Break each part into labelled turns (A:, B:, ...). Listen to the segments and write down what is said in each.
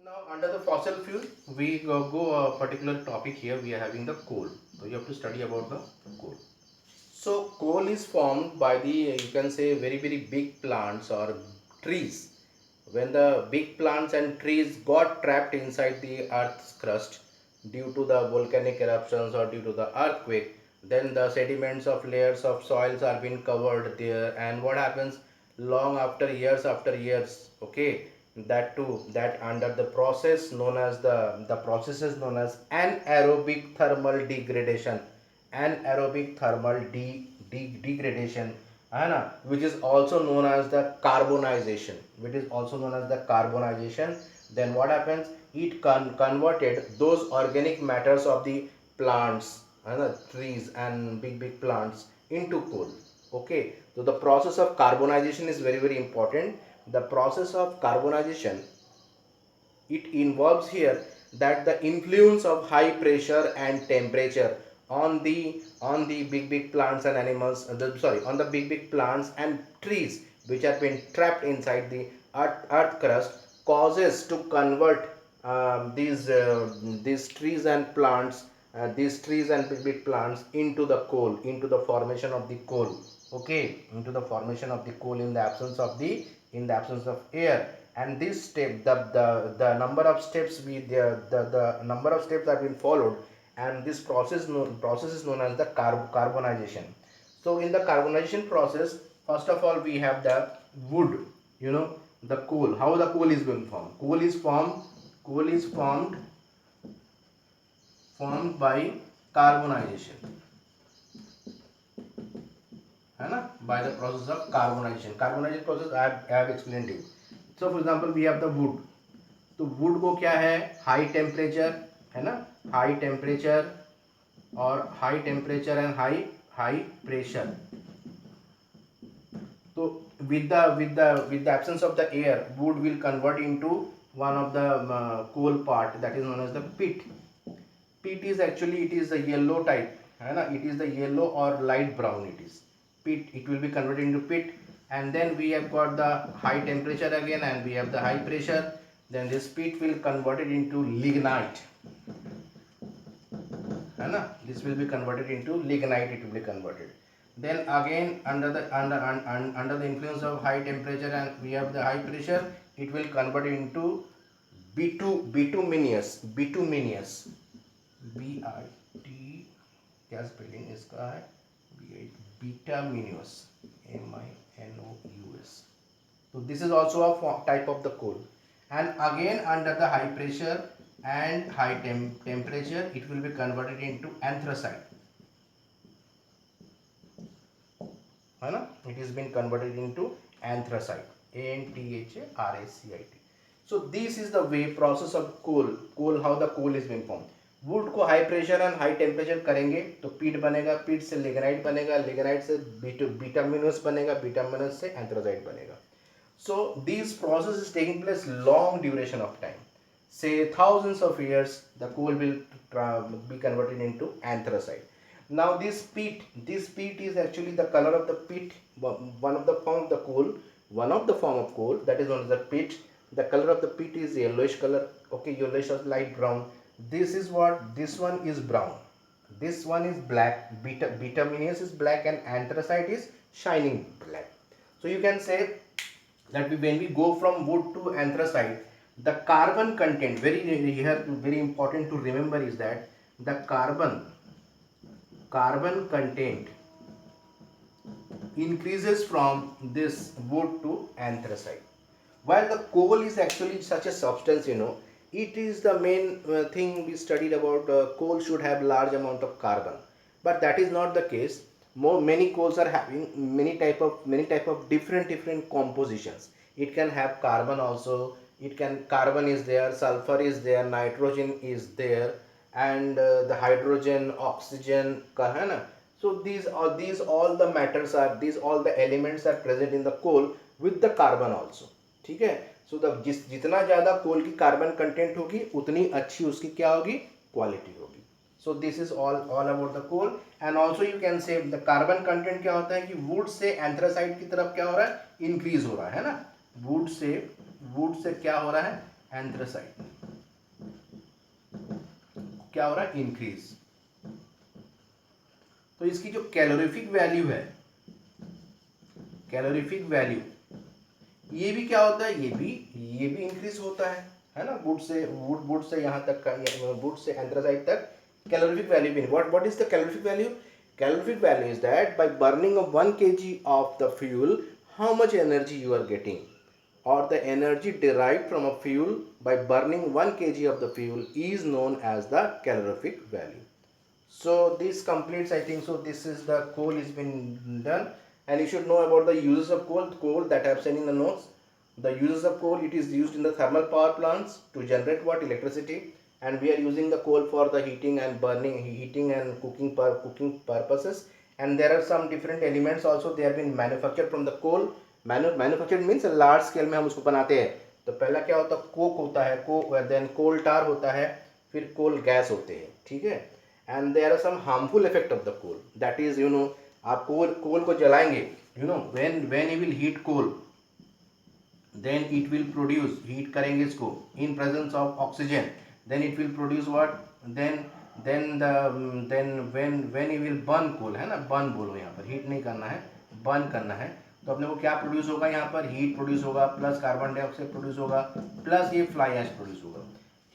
A: Now, under the fossil fuel, we go a particular topic here. We are having the coal. So you have to study about the coal. So coal is formed by the you can say very big plants or trees. When the big plants and trees got trapped inside the earth's crust due to the volcanic eruptions or due to the earthquake, then the sediments of layers of soils are being covered there, and what happens long after years, okay, that too, that under the process known as the process is known as anaerobic thermal degradation, anaerobic thermal degradation, है ना, which is also known as the carbonization, which is also known as the carbonization. Then what happens, it converted those organic matters of the plants, है ना, trees and big plants into coal. Okay, so the process of carbonization is very important. The process of carbonization, it involves here that the influence of high pressure and temperature on the big plants and animals, sorry, on the big plants and trees which have been trapped inside the earth crust, causes to convert these trees and plants, these trees and big plants into the coal, into the formation of the coal. Okay, into the formation of the coal in the absence of the, in the absence of air. And this step, the number of steps we the number of steps that have been followed, and this process is known as the carbonization. So in the carbonization process, first of all we have the wood, you know, the coal. How the coal is being formed? Coal is formed by carbonization, है ना, by the process of carbonization process I have explained to you. So for example we have the wood. तो would को क्या है, high temperature, है ना, high temperature और high temperature and high high pressure. तो with the absence of the air, wood will convert into one of the coal part, that is known as the pit. Pit is actually, it is a yellow type, है ना, it is the yellow or light brown, it is pit, it will be converted into pit. And then we have got the high temperature again, and we have the high pressure. Then this pit will convert it into lignite, है ना, this will be converted into lignite, it will be converted. Then again under the influence of high temperature and we have the high pressure, it will convert into bituminous, B I T, क्या spelling इसका है, bituminous, MINOUS. So this is also a type of the coal. And again under the high pressure and high temperature, it will be converted into anthracite, है ना, it is been converted into anthracite, ANTHRACIT. So this is the way process of coal, how the coal is being formed. Wood को high pressure and high temperature करेंगे तो पीट बनेगा, पीट से lignite बनेगा, लिग्नाइट से बिटामिनस बनेगा, बिटामिनस से एंथ्रासाइट बनेगा. So this process is taking place long duration of time, say thousands of years. The coal will be converted into anthracite. Now this peat is actually the color of the peat, one of the form of the coal, one of the form of coal, that is known as the peat. The color of the peat is yellowish color, okay, yellowish or light brown. This is what, this one is brown, this one is black, bituminous is black, and anthracite is shining black. So you can say that when we go from wood to anthracite, the carbon content, very important to remember is that the carbon content increases from this wood to anthracite. While the coal is actually such a substance, you know, it is the main thing we studied about. Coal should have large amount of carbon, but that is not the case. Many coals are having many type of different compositions. It can have carbon also. It can, carbon is there, sulfur is there, nitrogen is there, and the hydrogen, oxygen, है ना. So these all the matters are, these all the elements are present in the coal with the carbon also. ठीक है. So the जितना ज़्यादा कोल की carbon content होगी उतनी अच्छी उसकी क्या होगी, क्वालिटी होगी. So this is all about the coal. And also you can say the carbon content क्या होता है कि वुड से एंथ्रासाइड की तरफ क्या हो रहा है, इंक्रीज हो रहा है ना. वुड से क्या हो रहा है, एंथ्रासाइट क्या हो रहा है, इंक्रीज। तो इसकी जो कैलोरीफिक वैल्यू है, कैलोरीफिक वैल्यू, ये भी क्या होता है, ये भी इंक्रीज होता है ना। वुड से यहाँ तक का, वुड से एंथ्रासाइट तक कैलोरीफिक वैल्यू भी। What is the calorific value? Calorific value is that by burning of 1 kg of the fuel, how much energy you are getting, or the energy derived from a fuel by burning 1 kg of the fuel is known as the calorific value. So this completes, I think so, this is the coal is been done. And you should know about the uses of coal that I have sent in the notes. The uses of coal, it is used in the thermal power plants to generate what, electricity. And we are using the coal for the heating and burning, heating and cooking purposes. And there are some different elements also, they have been manufactured from the coal. Manufactured means large scale में हम उसको बनाते हैं। तो पहला क्या होता है, कोक होता है, कोक, देन कोल टार होता है, फिर कोल गैस होते हैं, ठीक है। And there are some harmful effect of the coal, that is you know, आप कोल को जलाएंगे, you know, when you will heat coal, then it will produce, heat करेंगे इसको in presence of oxygen, then it will produce what, then when you will burn coal, है ना, burn बोलो यहाँ पर, हीट नहीं करना है, burn करना है। तो अपने को क्या प्रोड्यूस होगा, यहाँ पर हीट प्रोड्यूस होगा, प्लस कार्बन डाइऑक्साइड प्रोड्यूस होगा, प्लस ये फ्लाई ऐश प्रोड्यूस होगा।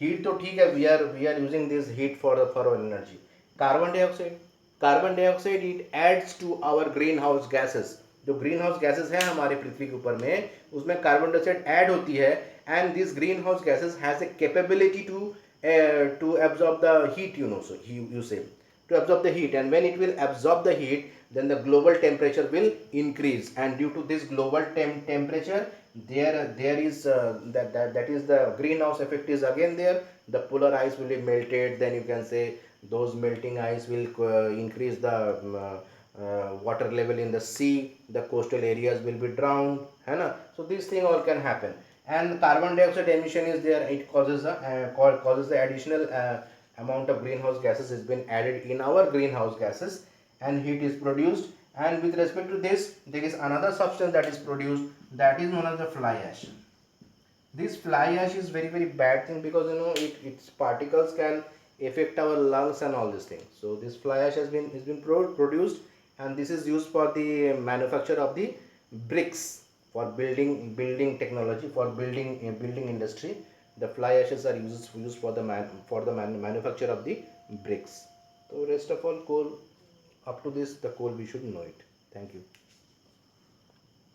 A: हीट तो ठीक है, we are using this heat for energy. Carbon dioxide it adds to our green house gases. जो ग्रीन हाउस गैसेस हैं हमारे पृथ्वी के ऊपर में, उसमें कार्बन डाइऑक्साइड ऐड होती है। And this green house gases has a capability to absorb the heat, you know, so you say, to absorb the heat, and when it will absorb the heat, then the global temperature will increase, and due to this global temperature, there is that is the greenhouse effect is again there. The polar ice will be melted, then you can say those melting ice will increase the water level in the sea, the coastal areas will be drowned, है ना। So this thing all can happen. And carbon dioxide emission is there, it causes the additional amount of greenhouse gases has been added in our greenhouse gases, and heat is produced. And with respect to this, there is another substance that is produced, that is known as the fly ash. This fly ash is very bad thing, because you know its particles can affect our lungs and all these things. So this fly ash has been produced, and this is used for the manufacture of the bricks, for building technology, for building industry. The fly ashes are used for the manufacture of the bricks. So rest of all, coal, up to this, the coal we should know it. Thank you.